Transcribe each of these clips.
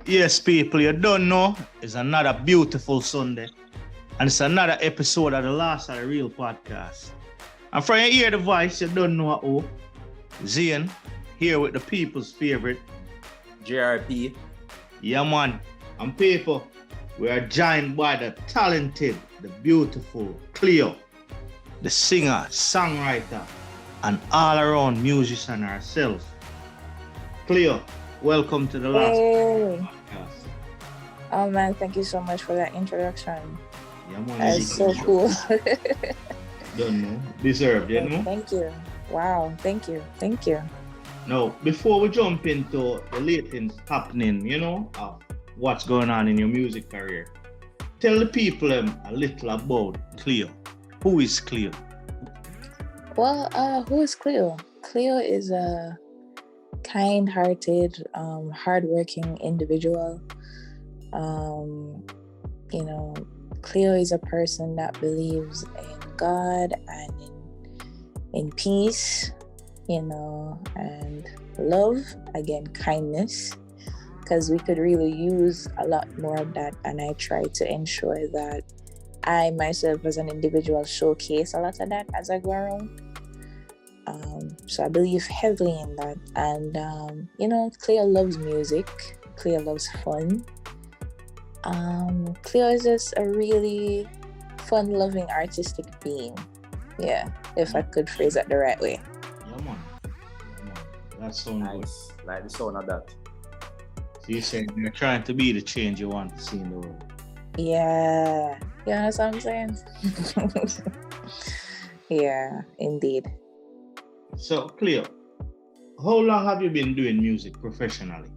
Yes, people, you don't know. It's another beautiful Sunday. And it's another episode of the Last of the Real podcast. And from you hear the voice, you don't know who. Zane, here with the people's favorite. JRP. Yeah, man. And people, we are joined by the talented, the beautiful Kleeo, the singer, songwriter, and all-around musician herself. Kleeo, welcome to the Last podcast. Oh man, thank you so much for that introduction. Yeah, man, that's so cool. Don't know. Deserved, you know? Thank you. Wow, thank you. Now, before we jump into the latest happening, of what's going on in your music career, tell the people a little about Kleeo. Who is Kleeo? Well, who is Kleeo? Kleeo is a kind-hearted, hardworking individual. Kleeo is a person that believes in God and in peace, and love, again, kindness, because we could really use a lot more of that, and I try to ensure that I myself as an individual showcase a lot of that as I go around. So I believe heavily in that, and Kleeo loves music, Kleeo loves fun. Kleeo is just a really fun-loving, artistic being. Yeah, if I could phrase it the right way. Yeah, man. That sounds nice. Good. Like the sound of that. So you're saying you're trying to be the change you want to see in the world. Yeah. You know what I'm saying? Yeah, indeed. So, Kleeo, how long have you been doing music professionally?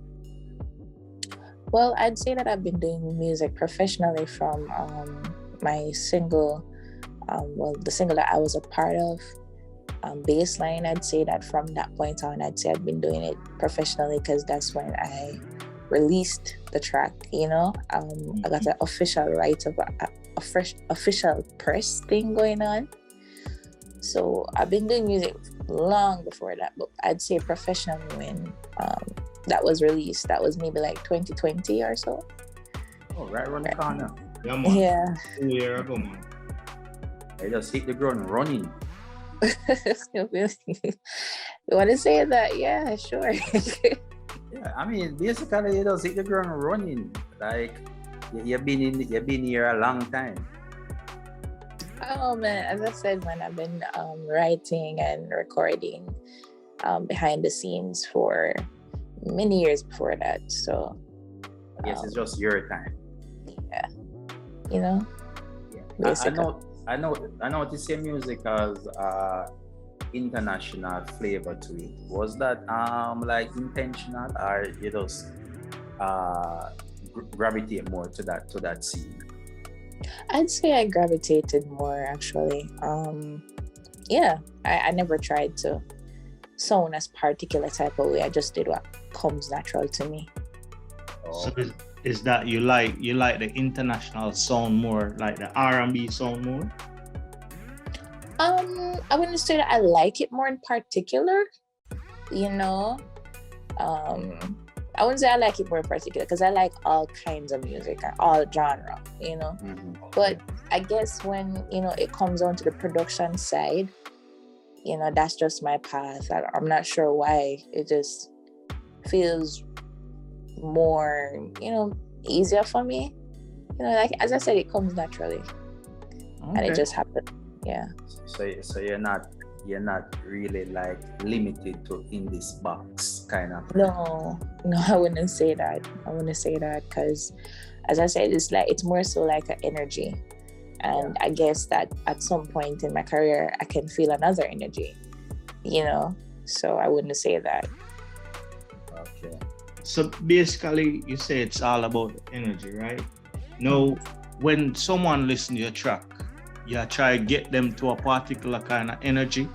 Well, I'd say that I've been doing music professionally from my single, the single that I was a part of, Baseline. I'd say that from that point on, I'd say I've been doing it professionally because that's when I released the track, I got an official right of a fresh official press thing going on. So I've been doing music long before that, but I'd say professionally when that was released. That was maybe like 2020 or so. Oh, right around the corner. Yeah, man. Yeah. 2 years ago, man. I just hit the ground running. You want to say that? Yeah, sure. Yeah, I mean, basically, you just hit the ground running. Like, you've been here a long time. Oh man, as I said, man, I've been writing and recording behind the scenes for many years before that. So I guess it's just your time. Yeah. Yeah. I noticed your music has international flavor to it. Was that like intentional, or you just gravitate more to that scene? I'd say I gravitated more actually. I never tried to sound as particular type of way. I just did what comes natural to me. Oh. So is that you like the international sound more, like the R&B sound more? I wouldn't say that I like it more in particular. I wouldn't say I like it more in particular because I like all kinds of music, all genre, Mm-hmm. But I guess when, it comes on to the production side, that's just my path. I'm not sure why. It just feels more, easier for me. Like, as I said, it comes naturally. Okay. And it just happened. Yeah. So you're not really like limited to in this box kind of. No, I wouldn't say that. Because, as I said, it's more so like an energy, and I guess that at some point in my career I can feel another energy, So I wouldn't say that. Okay. So basically, you say it's all about energy, right? Now, when someone listens to your track, you try to get them to a particular kind of energy.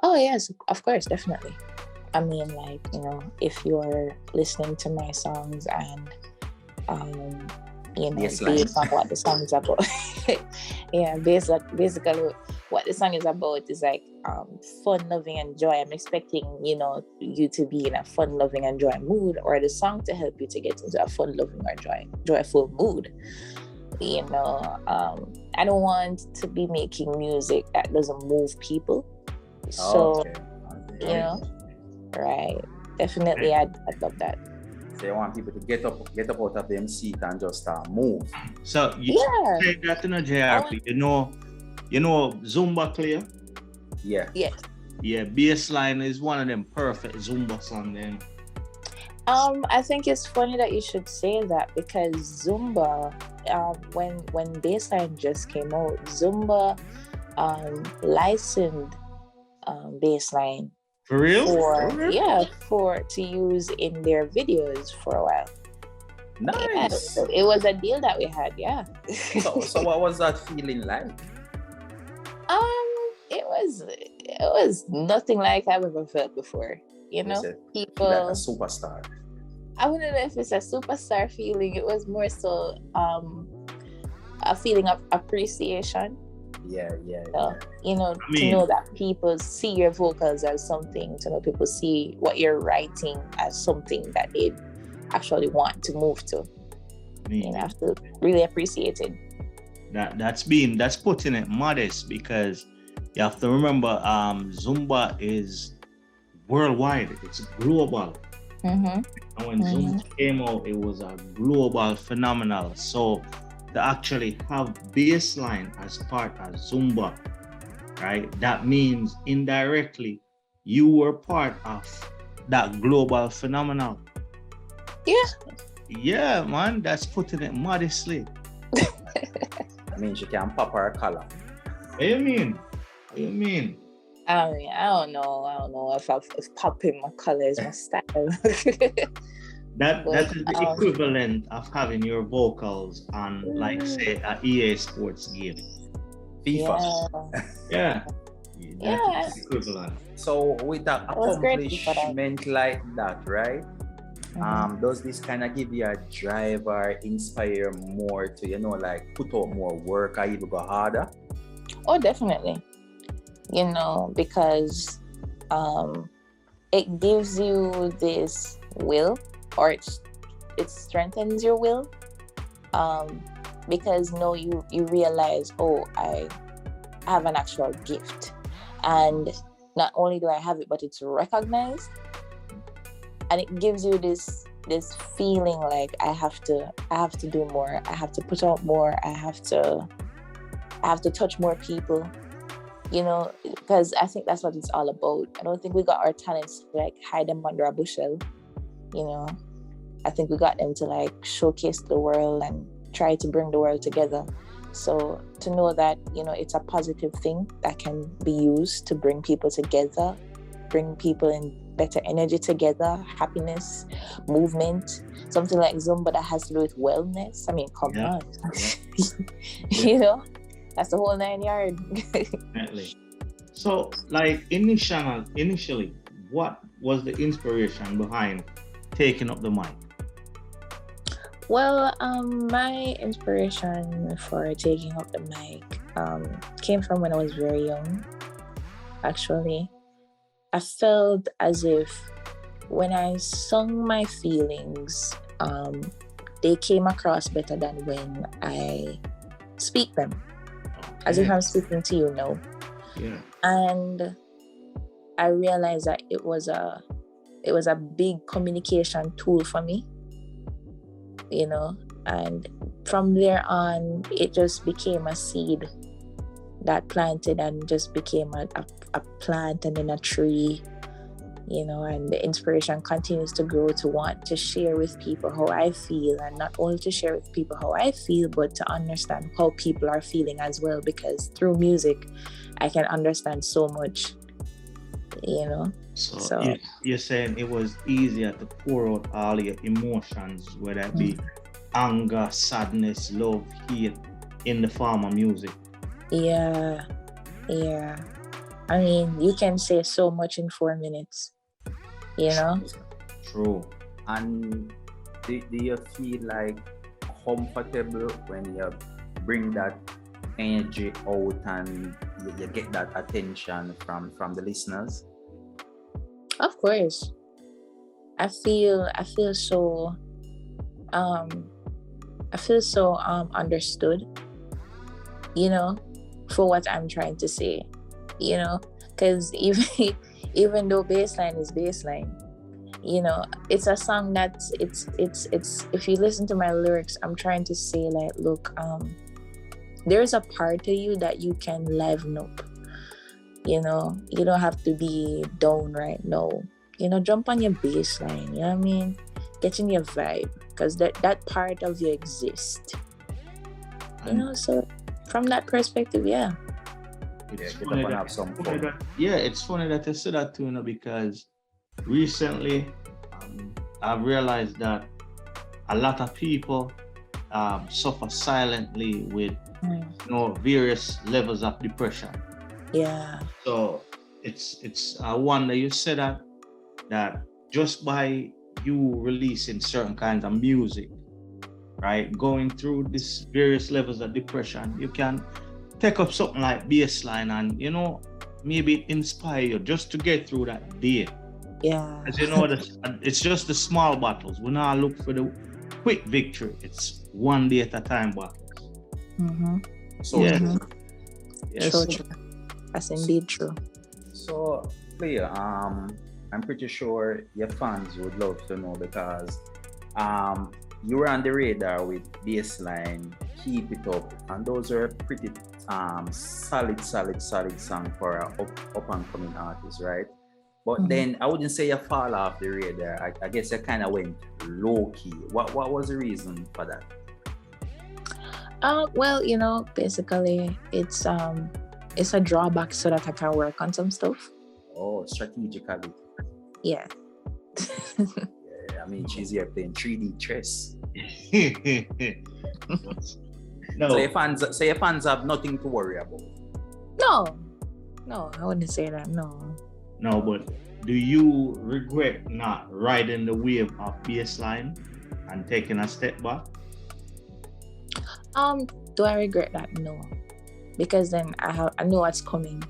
Oh yes, of course, definitely. I mean, like, if you're listening to my songs and based on what the song is about, basically what the song is about is like fun, loving, and joy. I'm expecting, you know, you to be in a fun, loving, and joy mood, or the song to help you to get into a fun, loving, or joyful mood. You know, I don't want to be making music that doesn't move people. So, you know, right? Definitely, I'd love that. So you want people to get up out of them seat and just start move. So you say that in a JRP, you know Zumba Kleeo? Yeah. Yeah. Yeah, Bassline is one of them perfect Zumba songs then. I think it's funny that you should say that, because Zumba, when Bassline just came out, Zumba licensed Bassline. For real? To use in their videos for a while. Nice. Yeah, it was a deal that we had, yeah. So what was that feeling like? It was nothing like I've ever felt before. You know, people like a superstar. I wouldn't know if it's a superstar feeling. It was more so a feeling of appreciation. Yeah. You know, to know that people see your vocals as something, to know people see what you're writing as something that they actually want to move to. You know, I have to really appreciate it. That's putting it modest, because you have to remember Zumba is worldwide, it's global. And when Zumba came out, it was a global phenomenon. So to actually have Bassline as part of Zumba, right? That means indirectly you were part of that global phenomenon. Yeah, man, that's putting it modestly. I mean, she can pop her color. What do you mean? I mean, I don't know if popping my color is my style. That is the equivalent of having your vocals on, like, say, a EA Sports game. FIFA. Yeah. That's equivalent. So with that accomplishment like that, right? Does this kind of give you a drive or inspire more to, you know, like put out more work or even go harder? Oh, definitely. You know, because it gives you this will, or it strengthens your will, because you realize, oh, I have an actual gift, and not only do I have it, but it's recognized, and it gives you this feeling like I have to do more, I have to put out more, I have to touch more people, you know, because I think that's what it's all about. I don't think we got our talents to like hide them under a bushel, you know. I think we got them to like showcase the world and try to bring the world together. So to know that, you know, it's a positive thing that can be used to bring people together, bring people in better energy together, happiness, movement, something like Zumba that has to do with wellness. I mean, come on. You know, that's the whole 9 yards. Definitely. So, like, initially, what was the inspiration behind taking up the mic? Well, my inspiration for taking up the mic came from when I was very young, actually. I felt as if when I sung my feelings, they came across better than when I speak them. As if I'm speaking to you now. Yeah. And I realized that it was a big communication tool for me, you know, and from there on it just became a seed that planted and just became a plant and then a tree, you know, and the inspiration continues to grow to want to share with people how I feel, and not only to share with people how I feel, but to understand how people are feeling as well, because through music I can understand so much, you know. So you're saying it was easier to pour out all your emotions, whether it be anger, sadness, love, hate, in the form of music. Yeah. I mean, you can say so much in 4 minutes, you know? True. And do you feel like comfortable when you bring that energy out and you get that attention from the listeners? Of course. I feel so understood, you know, for what I'm trying to say, you know, because even though baseline is baseline, you know, it's a song that it's if you listen to my lyrics, I'm trying to say like, look, there's a part of you that you can liven up, you know, you don't have to be down right now, you know, jump on your baseline, you know what I mean, get in your vibe, because that part of you exists, you know. So from that perspective, yeah. It's funny it's funny that you said that too, you know, because recently I've realized that a lot of people suffer silently with you know, various levels of depression. Yeah. So it's I wonder you said that just by you releasing certain kinds of music, right, going through these various levels of depression, you can take up something like baseline and, you know, maybe inspire you just to get through that day. Yeah. As you know, it's just the small battles. We now look for the quick victory. It's one day at a time battles. Mm-hmm. So yeah. true. Yes. So true. That's indeed true. So, Kleeo, I'm pretty sure your fans would love to know, because you were on the radar with Baseline, Keep It Up, and those are pretty solid song for an up and coming artist, right? But then I wouldn't say you fall off the radar. I guess you kind of went low key. What was the reason for that? Well, you know, basically it's a drawback so that I can work on some stuff. Oh, strategically. Yeah. Yeah, I mean, she's here playing 3D chess. No. So your fans have nothing to worry about. No, I wouldn't say that. No, but do you regret not riding the wave of Baseline and taking a step back? Do I regret that? No, because then I know what's coming.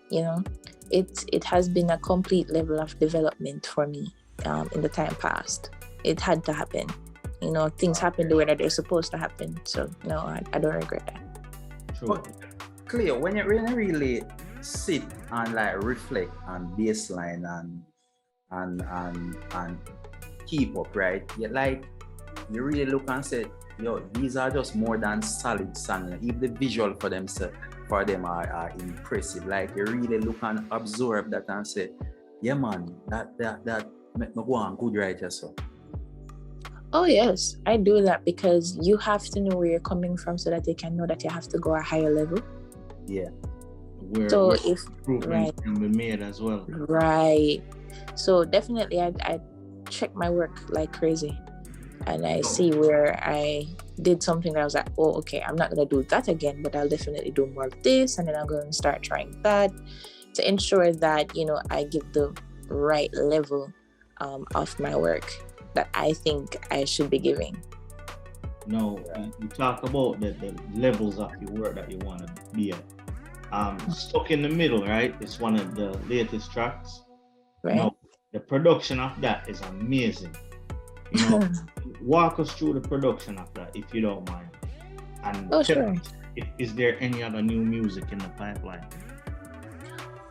You know, it has been a complete level of development for me in the time past. It had to happen. You know, things happen the way that they're supposed to happen. So no, I don't regret that. True. But Kleeo, when you really sit and like reflect on Baseline and Keep Up, right? You really look and say, yo, these are just more than solid songs. Even the visual for them are impressive. Like you really look and absorb that and say, yeah man, that make me go on good right here, so. Oh yes, I do that because you have to know where you're coming from so that they can know that you have to go a higher level. Yeah. Where if improvement can be made as well. Right. So definitely I check my work like crazy. And I see where I did something that I was like, oh, okay, I'm not going to do that again, but I'll definitely do more of this. And then I'm going to start trying that to ensure that, you know, I give the right level of my work that I think I should be giving. No, you talk about the levels of your work that you want to be at. Stuck in the Middle, right? It's one of the latest tracks. Right. No, the production of that is amazing. You know, walk us through the production of that, if you don't mind. And sure. Is there any other new music in the pipeline?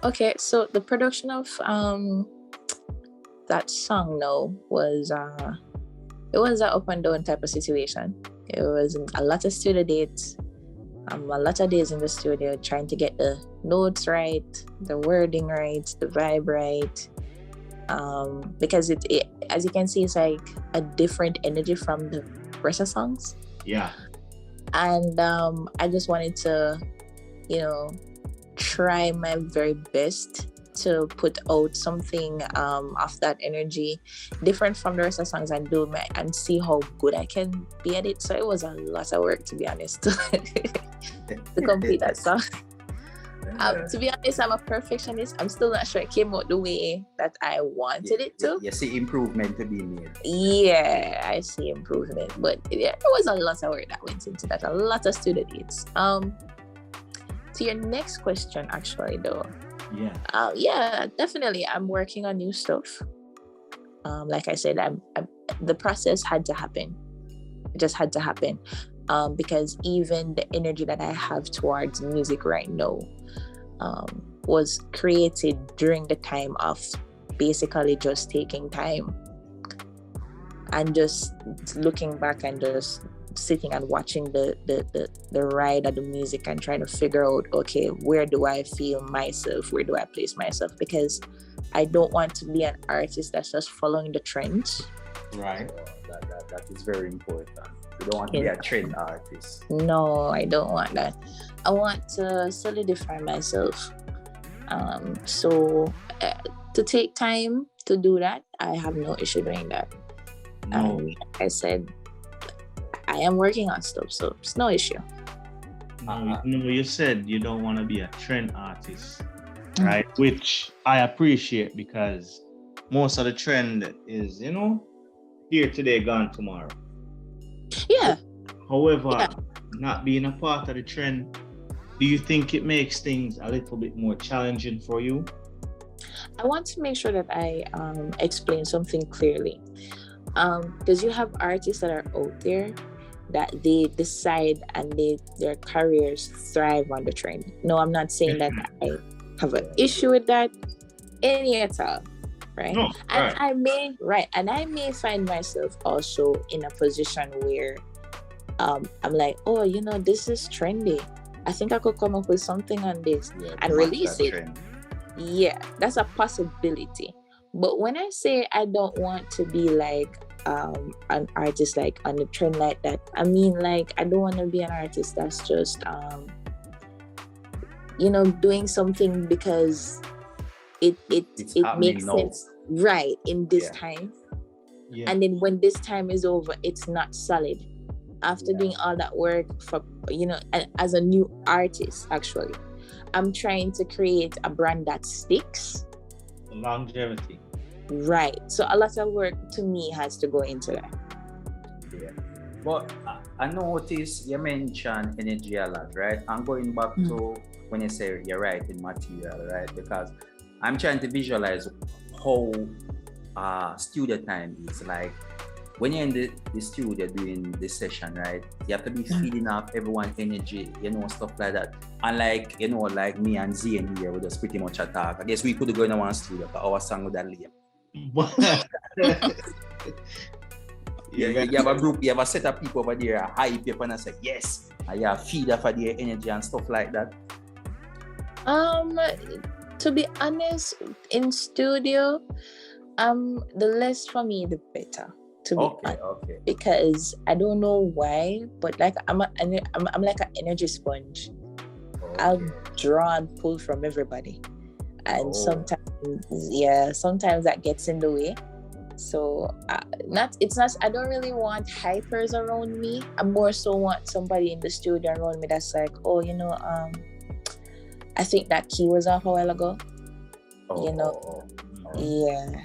Okay, so the production of that song now was it was an up and down type of situation. It was a lot of studio dates, a lot of days in the studio trying to get the notes right, the wording right, the vibe right. Because it as you can see, it's like a different energy from the rest of songs. Yeah. And I just wanted to, you know, try my very best to put out something of that energy different from the rest of the songs I do and see how good I can be at it. So it was a lot of work, to be honest, to complete that song. To be honest, I'm a perfectionist. I'm still not sure it came out the way that I wanted it to. You see improvement to be made. Yeah, I see improvement. But yeah, there was a lot of work that went into that. A lot of studio dates. To to your next question, actually, though. Yeah. Yeah, definitely. I'm working on new stuff. Like I said, the process had to happen. It just had to happen. Because even the energy that I have towards music right now was created during the time of basically just taking time and just looking back and just sitting and watching the ride of the music and trying to figure out, okay, where do I feel myself? Where do I place myself? Because I don't want to be an artist that's just following the trends. Right. That is very important. You don't want to be a trend artist. No, I don't want that. I want to solidify myself. So to take time to do that, I have no issue doing that. No. Like I said, I am working on stuff, so it's no issue. No, you said you don't want to be a trend artist, right? Which I appreciate, because most of the trend is, here today, gone tomorrow. Yeah. However, not being a part of the trend, do you think it makes things a little bit more challenging for you? I want to make sure that I explain something clearly. Because you have artists that are out there that they decide and their careers thrive on the trend. No, I'm not saying that I have an issue with that any at all. Right. No, and I may find myself also in a position where I'm like, oh, this is trendy. I think I could come up with something on this and release it. Trend. Yeah, that's a possibility. But when I say I don't want to be like an artist like on the trend like that, I mean, like, I don't want to be an artist that's just doing something because it makes sense right in this time. Yeah. And then when this time is over, it's not solid. After doing all that work for, as a new artist, actually, I'm trying to create a brand that sticks. Longevity. Right. So a lot of work to me has to go into that. Yeah. But I notice you mentioned energy a lot, right? I'm going back to when you say you're writing material, right? Because I'm trying to visualize how studio time is. Like when you're in the studio doing this session, right? You have to be feeding off everyone's energy, stuff like that. And like me and Zane here, we just pretty much attack. I guess we could go in one studio, but our song would have lame. You have a group, you have a set of people over there, hype you and say yes, and you have feed off of their energy and stuff like that. To be honest, in studio, the less for me, the better. To be honest, because I don't know why, but like I'm like an energy sponge. I'll draw and pull from everybody, and sometimes that gets in the way. So it's not. I don't really want hypers around me. I more so want somebody in the studio around me that's like, I think that key was off a while ago. Yeah.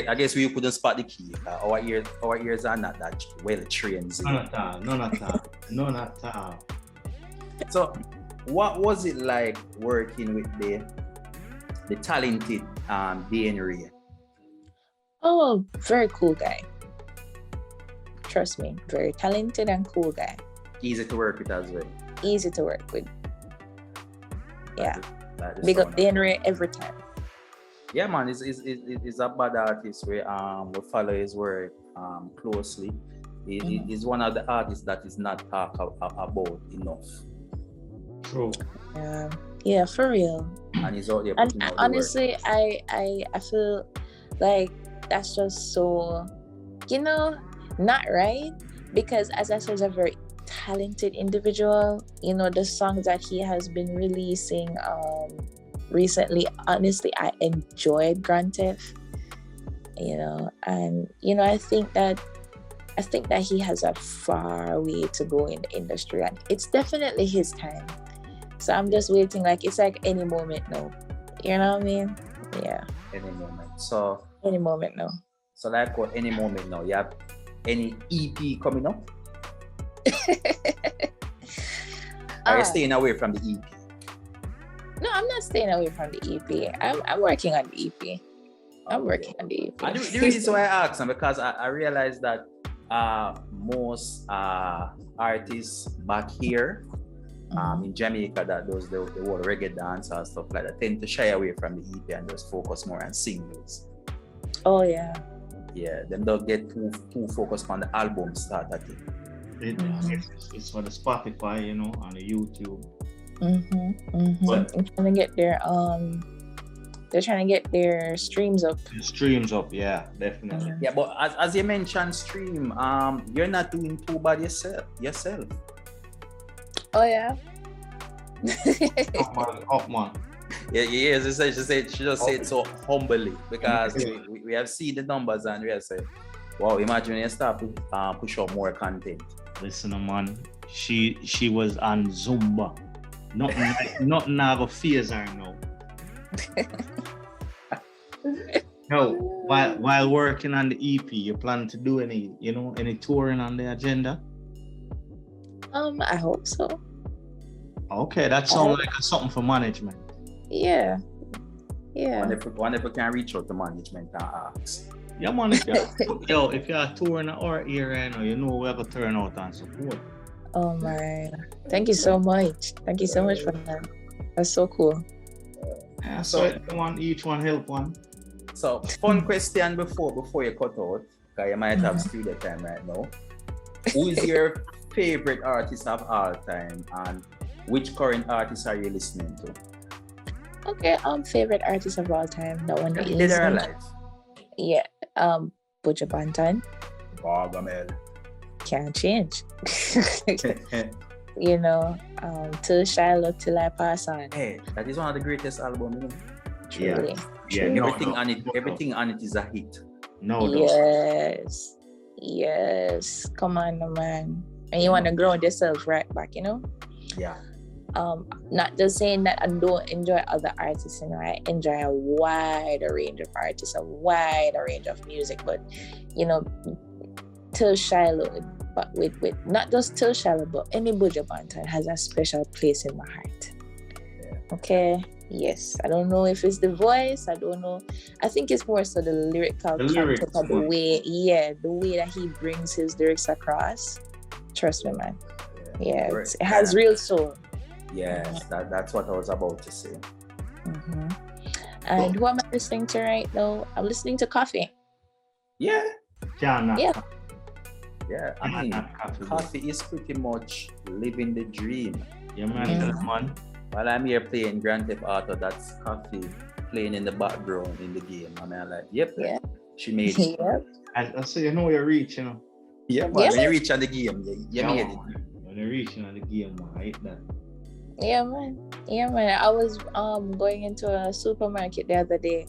I guess we couldn't spot the key. Our ears are not that well trained. None at all. So, what was it like working with the talented Dan Ray? Oh, very cool guy. Trust me, very talented and cool guy. Easy to work with as well. Easy to work with. Yeah. Big up Dan Ray every time. Yeah, man, he's a bad artist. We follow his work closely. He's one of the artists that is not talked about enough. True. Yeah, for real. And he's out there. And honestly, I feel like that's just so, not right. Because as I said, he's a very talented individual. The songs that he has been releasing recently, honestly, I enjoyed Grand Theft. And I think that he has a far way to go in the industry, and it's definitely his time. So I'm just waiting, like it's like any moment now. You know what I mean? Yeah. Any moment. So any moment now. So like what? Any moment now. You have any EP coming up? Are you staying away from the EP? No, I'm not staying away from the EP. I'm working on the EP. I'm working on the EP. And the reason why I asked them, because I realized that most artists back here in Jamaica that does the whole reggae dance and stuff like that tend to shy away from the EP and just focus more on singles. Oh yeah. Yeah, them don't get too focused on the album start, I think. It's for the Spotify, you know, on the YouTube. But they're trying to get their they're trying to get their streams up. Streams up, yeah, definitely. Yeah, but as you mentioned, stream, you're not doing too bad yourself. Oh yeah. Up man. Yeah, she just said so humbly, because we have seen the numbers and we have said, wow, imagine when you start to push out more content. Listen, man, she was on Zumba. Nothing I go phase her now. No, while working on the EP, you plan to do any touring on the agenda? I hope so. Okay, that sounds like something for management. Yeah. Wonder if we can reach out to management and ask. Yeah, man. If you're touring our area, you know we have to turn out and support. Oh my! Thank you so much. Thank you so much for that. That's so cool. Yeah, so each one help one. So fun question before you cut out, because you might have studio time right now. Who is your favorite artist of all time, and which current artists are you listening to? Okay, favorite artist of all time. That one is Dead or alive? Yeah, Buju Banton. Gargamel. Can't change. You know, Till Shiloh Till I Pass On. Hey, that is one of the greatest albums, you know? Truly. Yeah. Everything on it is a hit. No. Yes. Come on, man. And you want to grow yourself right back, you know? Yeah. Not just saying that I don't enjoy other artists, you know, I enjoy a wider range of artists, a wider range of music, but you know, Till Shiloh, but with not just Till Shiloh, but any Buju Banton has a special place in my heart. Yeah. Okay. Yes. I don't know if it's the voice, I don't know. I think it's more so the lyrical content of the way that he brings his lyrics across. Trust me, man. Yeah, it has real soul. Yes, that's what I was about to say. And who am I listening to right now? I'm listening to Coffee. Yeah. Yeah. I mean, Coffee is pretty much living the dream. Yeah, man. While I'm here playing Grand Theft Auto, that's Coffee playing in the background in the game. I mean, I'm like, yep. She made it. I say, you know you're reaching. You know? Yeah, man. When you reach on the game, you made it. When you're reaching on the game, man, I hate that. Yeah, man. I was going into a supermarket the other day,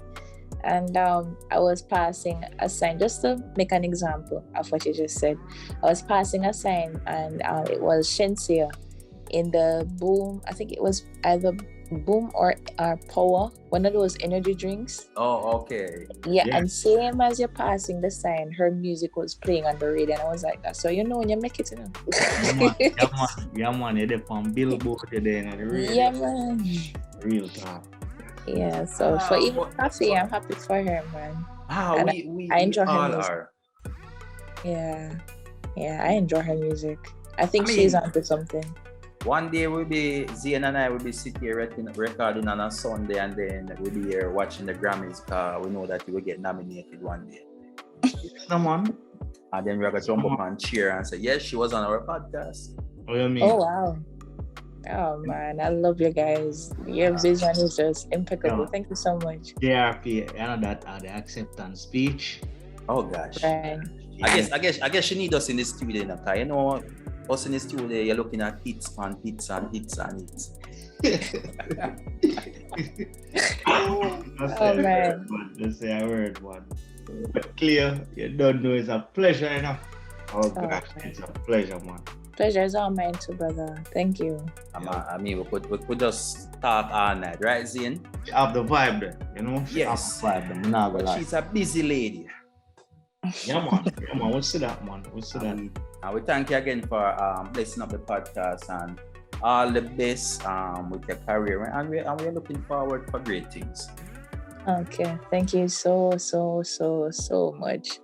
and I was passing a sign, just to make an example of what you just said. I was passing a sign, and it was Shensia in the Boom. I think it was either Boom or Power, one of those energy drinks. Oh, okay. Yeah, and same as you're passing the sign, her music was playing on the radio, and I was like, that. So you know when you make it, you know. Yeah, man. You're on Billboard today, and the radio. Yeah, man. Real talk. Yeah, so for even Coffee, I'm happy for her, man. I enjoy her music. Yeah, I enjoy her music. I think she's onto something. One day Zian and I will be sitting here recording on a Sunday, and then we'll be here watching the Grammys, because we know that we will get nominated one day. Someone. And then we're going to jump up and cheer and say, yes, she was on our podcast. Oh, you mean? Oh, wow. Oh, man, I love you guys. Your vision is just impeccable. Thank you so much. JRP, and that the acceptance speech. Oh, gosh. Right. I guess she need us in the studio now, because you know, us in the studio, you're looking at hits and hits and hits and hits. Man. Let's say a word, man. But Kleeo, you don't know, it's a pleasure enough. Oh gosh, it's a pleasure, man. Pleasure is all mine too, brother. Thank you. I mean, we could just talk all night, right, Zane? She have the vibe there, you know? Yes. But she's a busy lady. Yeah, man. We'll see that, man. And we thank you again for blessing up the podcast and all the best with your career, and we're looking forward for great things. Okay, thank you so much.